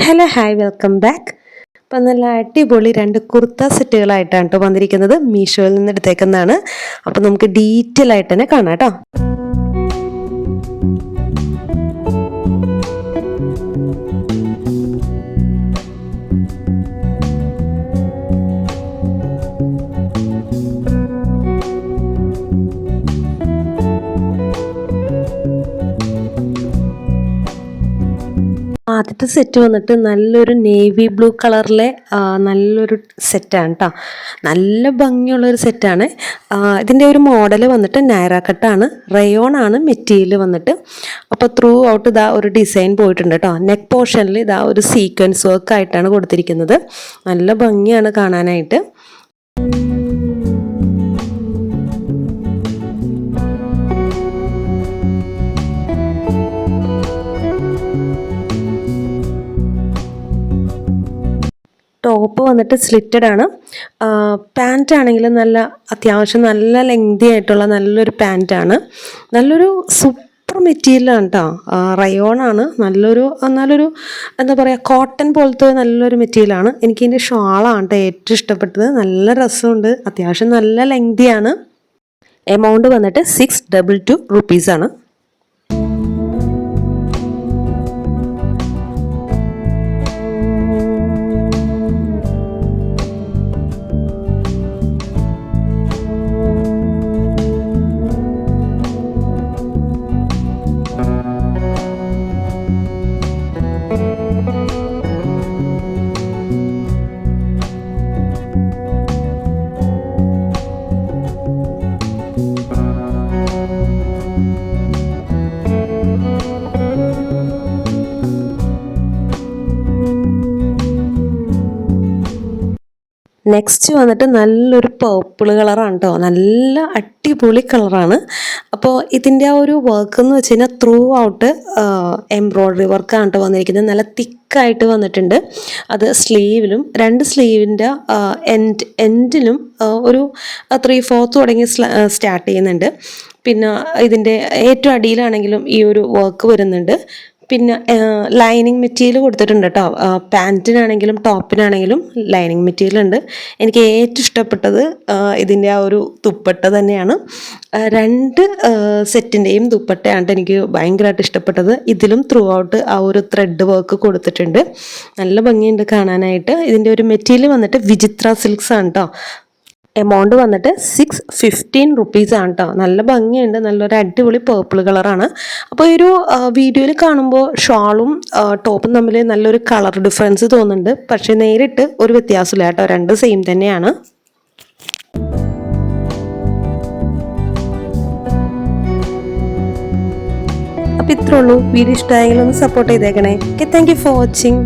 Hello hi welcome back. അപ്പം നല്ല അടിപൊളി 2 കുർത്ത സെറ്റുകളായിട്ടാണ് കേട്ടോ വന്നിരിക്കുന്നത്. മീഷോയിൽ നിന്ന് എടുത്തേക്കുന്നതാണ്. അപ്പം നമുക്ക് ഡീറ്റെയിൽ ആയിട്ട് തന്നെ കാണാം കേട്ടോ. ആദ്യത്തെ സെറ്റ് വന്നിട്ട് നല്ലൊരു നേവി ബ്ലൂ കളറിലെ നല്ലൊരു സെറ്റാണ് കേട്ടോ. നല്ല ഭംഗിയുള്ളൊരു സെറ്റാണ്. ഇതിൻ്റെ ഒരു മോഡൽ വന്നിട്ട് നൈറ കട്ടാണ്, റയോൺ ആണ് മെറ്റീരിയൽ വന്നിട്ട്. അപ്പോൾ ത്രൂ ഔട്ട് ഇതാ ഒരു ഡിസൈൻ പോയിട്ടുണ്ട് കേട്ടോ. നെക്ക് പോർഷനിൽ ഇതാ ഒരു സീക്വൻസ് വർക്ക് ആയിട്ടാണ് കൊടുത്തിരിക്കുന്നത്. നല്ല ഭംഗിയാണ് കാണാനായിട്ട്. ടോപ്പ് വന്നിട്ട് സ്ലിറ്റഡ് ആണ്. പാൻറ്റ് ആണെങ്കിൽ നല്ല അത്യാവശ്യം നല്ല ലെങ്തി ആയിട്ടുള്ള നല്ലൊരു പാൻറ്റാണ്. നല്ലൊരു സൂപ്പർ മെറ്റീരിയലാണ് കേട്ടോ. റയോൺ ആണ്. നല്ലൊരു എന്താ പറയുക, കോട്ടൺ പോലത്തെ നല്ലൊരു മെറ്റീരിയലാണ്. എനിക്കിതിൻ്റെ ഷാളാണ് കേട്ടോ ഏറ്റവും ഇഷ്ടപ്പെട്ടത്. നല്ല രസമുണ്ട്, അത്യാവശ്യം നല്ല ലെങ്തിയാണ്. എമൗണ്ട് വന്നിട്ട് 622 റുപ്പീസാണ്. നെക്സ്റ്റ് വന്നിട്ട് നല്ലൊരു പർപ്പിൾ കളറാണ് കേട്ടോ. നല്ല അടിപൊളി കളറാണ്. അപ്പോൾ ഇതിൻ്റെ ആ ഒരു വർക്ക് എന്ന് വെച്ച് കഴിഞ്ഞാൽ ത്രൂ ഔട്ട് എംബ്രോയ്ഡറി വർക്കാണ് കേട്ടോ വന്നിരിക്കുന്നത്. നല്ല തിക്കായിട്ട് വന്നിട്ടുണ്ട്. അത് സ്ലീവിലും 2 സ്ലീവിൻ്റെ എൻഡിലും ഒരു 3/4 തുടങ്ങി സ്റ്റാർട്ട് ചെയ്യുന്നുണ്ട്. പിന്നെ ഇതിൻ്റെ ഏറ്റവും അടിയിലാണെങ്കിലും ഈ ഒരു വർക്ക് വരുന്നുണ്ട്. പിന്നെ ലൈനിങ് മെറ്റീരിയൽ കൊടുത്തിട്ടുണ്ട് കേട്ടോ. പാൻറ്റിനാണെങ്കിലും ടോപ്പിനാണെങ്കിലും ലൈനിങ് മെറ്റീരിയൽ ഉണ്ട്. എനിക്ക് ഏറ്റവും ഇഷ്ടപ്പെട്ടത് ഇതിൻ്റെ ആ ഒരു ദുപ്പട്ട തന്നെയാണ്. 2 സെറ്റിൻ്റെയും ദുപ്പട്ടയാണ് എനിക്ക് ഭയങ്കരമായിട്ട് ഇഷ്ടപ്പെട്ടത്. ഇതിലും ത്രൂ ഔട്ട് ആ ഒരു ത്രെഡ് വർക്ക് കൊടുത്തിട്ടുണ്ട്. നല്ല ഭംഗിയുണ്ട് കാണാനായിട്ട്. ഇതിൻ്റെ ഒരു മെറ്റീരിയൽ വന്നിട്ട് വിചിത്ര സിൽക്സ് ആണ് കേട്ടോ. എമൗണ്ട് വന്നിട്ട് 615 റുപ്പീസാണ് കേട്ടോ. നല്ല ഭംഗിയുണ്ട്. നല്ലൊരു അടിപൊളി പേർപ്പിൾ കളറാണ്. അപ്പോൾ ഈ ഒരു വീഡിയോയിൽ കാണുമ്പോൾ ഷാളും ടോപ്പും തമ്മിൽ നല്ലൊരു കളർ ഡിഫറൻസ് തോന്നുന്നുണ്ട്. പക്ഷേ നേരിട്ട് ഒരു വ്യത്യാസമില്ല കേട്ടോ. 2 സെയിം തന്നെയാണ്. അപ്പോൾ ഇത്രേ ഉള്ളൂ. വീഡിയോ ഇഷ്ടമായെങ്കിൽ ഒന്ന് സപ്പോർട്ട് ചെയ്തേക്കണേ. Okay, thank you for watching.